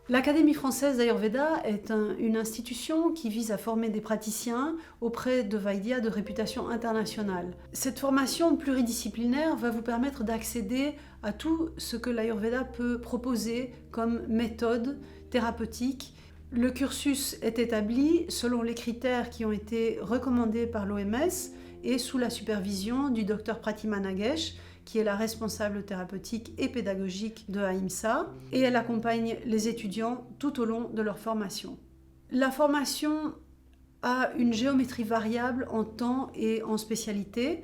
L'Académie française d'Ayurveda est une institution qui vise à former des praticiens auprès de Vaidya de réputation internationale. Cette formation pluridisciplinaire va vous permettre d'accéder à tout ce que l'Ayurveda peut proposer comme méthode thérapeutique. Le cursus est établi selon les critères qui ont été recommandés par l'OMS et sous la supervision du Dr Pratima Nagesh, qui est la responsable thérapeutique et pédagogique de AIMSA, et elle accompagne les étudiants tout au long de leur formation. La formation a une géométrie variable en temps et en spécialité.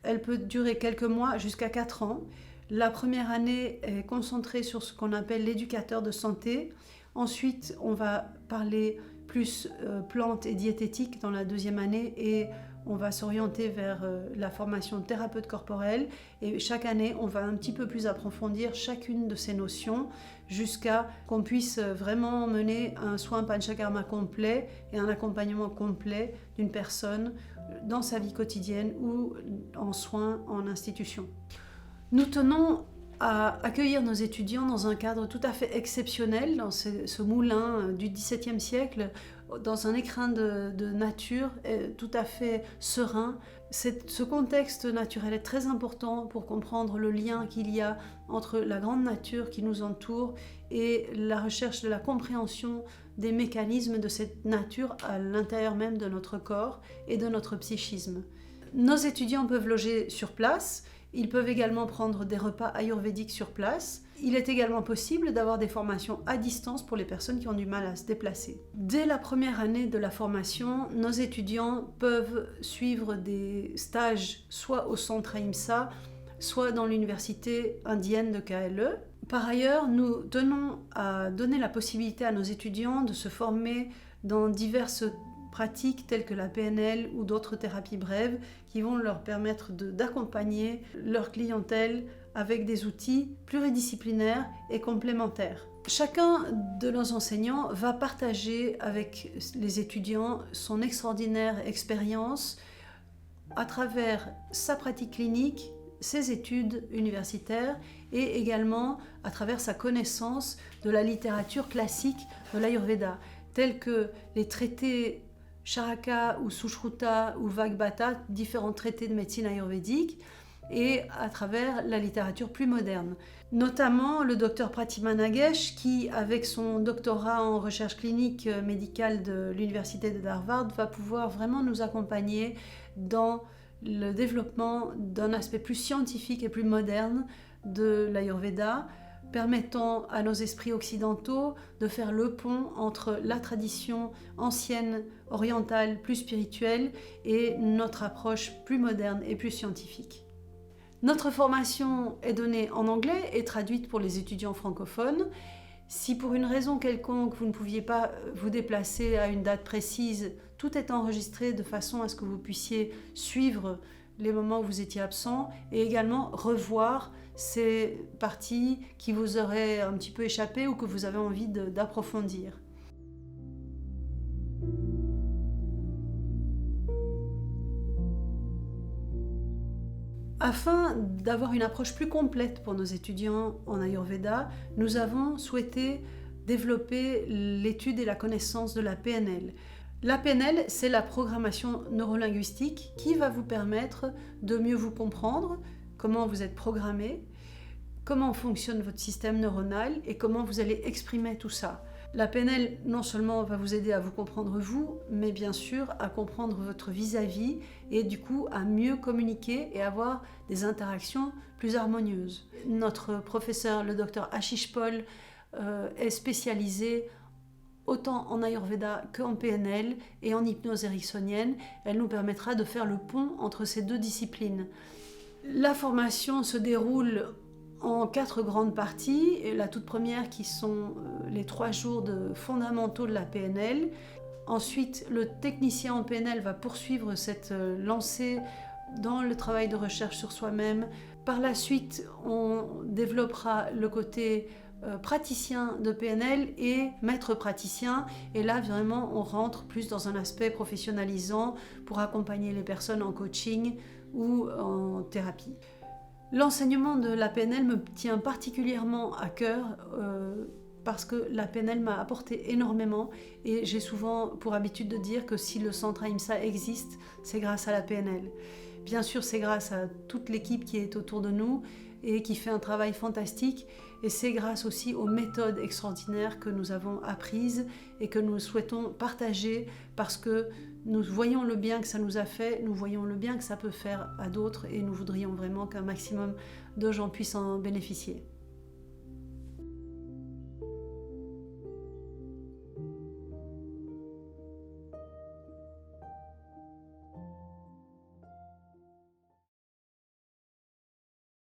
Elle peut durer quelques mois jusqu'à 4 ans. La première année est concentrée sur ce qu'on appelle l'éducateur de santé. Ensuite, on va parler plus plantes et diététique dans la deuxième année et on va s'orienter vers la formation thérapeute corporelle et chaque année, on va un petit peu plus approfondir chacune de ces notions jusqu'à qu'on puisse vraiment mener un soin panchakarma complet et un accompagnement complet d'une personne dans sa vie quotidienne ou en soins en institution. Nous tenons à accueillir nos étudiants dans un cadre tout à fait exceptionnel, dans ce moulin du XVIIe siècle, dans un écrin de nature tout à fait serein. Ce contexte naturel est très important pour comprendre le lien qu'il y a entre la grande nature qui nous entoure et la recherche de la compréhension des mécanismes de cette nature à l'intérieur même de notre corps et de notre psychisme. Nos étudiants peuvent loger sur place. Ils peuvent également prendre des repas ayurvédiques sur place. Il est également possible d'avoir des formations à distance pour les personnes qui ont du mal à se déplacer. Dès la première année de la formation, nos étudiants peuvent suivre des stages soit au centre AIMSA, soit dans l'université indienne de KLE. Par ailleurs, nous tenons à donner la possibilité à nos étudiants de se former dans diverses pratiques telles que la PNL ou d'autres thérapies brèves qui vont leur permettre d'accompagner leur clientèle avec des outils pluridisciplinaires et complémentaires. Chacun de nos enseignants va partager avec les étudiants son extraordinaire expérience à travers sa pratique clinique, ses études universitaires et également à travers sa connaissance de la littérature classique de l'Ayurveda, tels que les traités Charaka ou Sushruta ou Vagbhata, différents traités de médecine ayurvédique, et à travers la littérature plus moderne. Notamment le docteur Pratima Nagesh qui, avec son doctorat en recherche clinique médicale de l'université de Harvard, va pouvoir vraiment nous accompagner dans le développement d'un aspect plus scientifique et plus moderne de l'Ayurveda, permettant à nos esprits occidentaux de faire le pont entre la tradition ancienne, orientale, plus spirituelle et notre approche plus moderne et plus scientifique. Notre formation est donnée en anglais et traduite pour les étudiants francophones. Si pour une raison quelconque vous ne pouviez pas vous déplacer à une date précise, tout est enregistré de façon à ce que vous puissiez suivre les moments où vous étiez absent et également revoir ces parties qui vous auraient un petit peu échappé ou que vous avez envie d'approfondir. Afin d'avoir une approche plus complète pour nos étudiants en Ayurveda, nous avons souhaité développer l'étude et la connaissance de la PNL. La PNL, c'est la programmation neurolinguistique qui va vous permettre de mieux vous comprendre, comment vous êtes programmé, comment fonctionne votre système neuronal et comment vous allez exprimer tout ça. La PNL non seulement va vous aider à vous comprendre vous, mais bien sûr à comprendre votre vis-à-vis et du coup à mieux communiquer et avoir des interactions plus harmonieuses. Notre professeur, le docteur Ashish Paul, est spécialisé autant en Ayurveda qu'en PNL et en hypnose ericksonienne. Elle nous permettra de faire le pont entre ces deux disciplines. La formation se déroule en 4 grandes parties. Et la toute première qui sont les 3 jours de fondamentaux de la PNL. Ensuite, le technicien en PNL va poursuivre cette lancée dans le travail de recherche sur soi-même. Par la suite, on développera le côté praticien de PNL et maître praticien. Et là, vraiment, on rentre plus dans un aspect professionnalisant pour accompagner les personnes en coaching ou en thérapie. L'enseignement de la PNL me tient particulièrement à cœur parce que la PNL m'a apporté énormément et j'ai souvent pour habitude de dire que si le centre AIMSA existe, c'est grâce à la PNL. Bien sûr, c'est grâce à toute l'équipe qui est autour de nous et qui fait un travail fantastique, et c'est grâce aussi aux méthodes extraordinaires que nous avons apprises et que nous souhaitons partager parce que nous voyons le bien que ça nous a fait, nous voyons le bien que ça peut faire à d'autres et nous voudrions vraiment qu'un maximum de gens puissent en bénéficier.